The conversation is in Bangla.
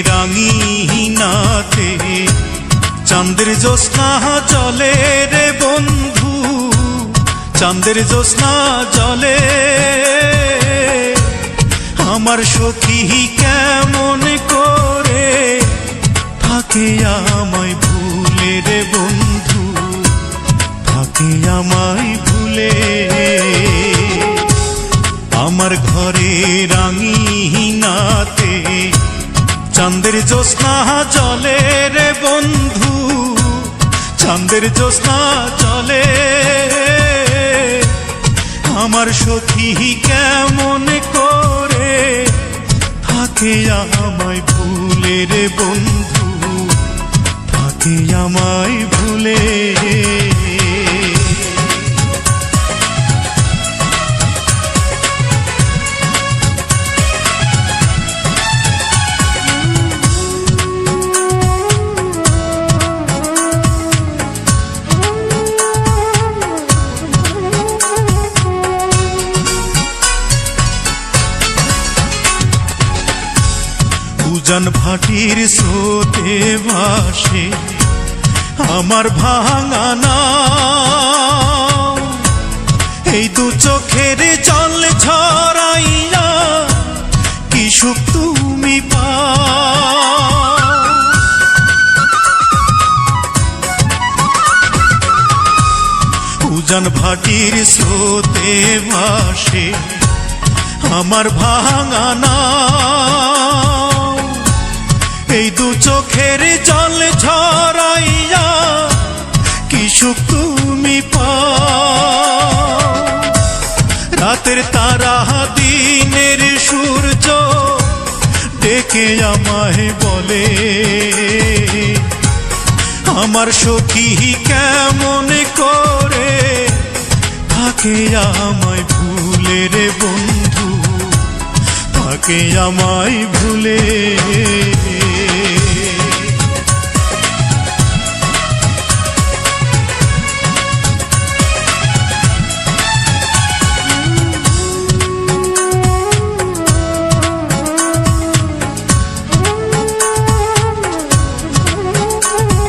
রাঙিনাতে চাঁদের জ্যোৎস্না জলে রে বন্ধু, চাঁদের জ্যোৎস্না জলে। আমার সখী কেমন করে থাকে আমায় ভুলে রে বন্ধু, থাকে আমায় ভুলে। আমার ঘরে রাঙিনাতে চাঁদের জ্যোৎস্না জলে রে বন্ধু, চাঁদের জ্যোৎস্না জলে। আমার সখী কেমন করে থাকে আমায় ভুলে রে বন্ধু, থাকে আমায় ভুলে। উজান ভাটির স্রোতে ভাসে আমার ভাঙা নাও, এই দু চোখের জল ঝরাইয়া কি সুখ তুমি পাও। উজান ভাটির স্রোতে ভাসে আমার ভাঙা নাও, এই দু চোখের জল ঝরাইয়া কি সুখ তুমি পাও। রাতের তারা দিনের সূর্য ডেকে আমায় বলে, আমার সখী কেমন করে থাকে আমায় ভুলে রে বন্ধু, থাকে আমায় ভুলে।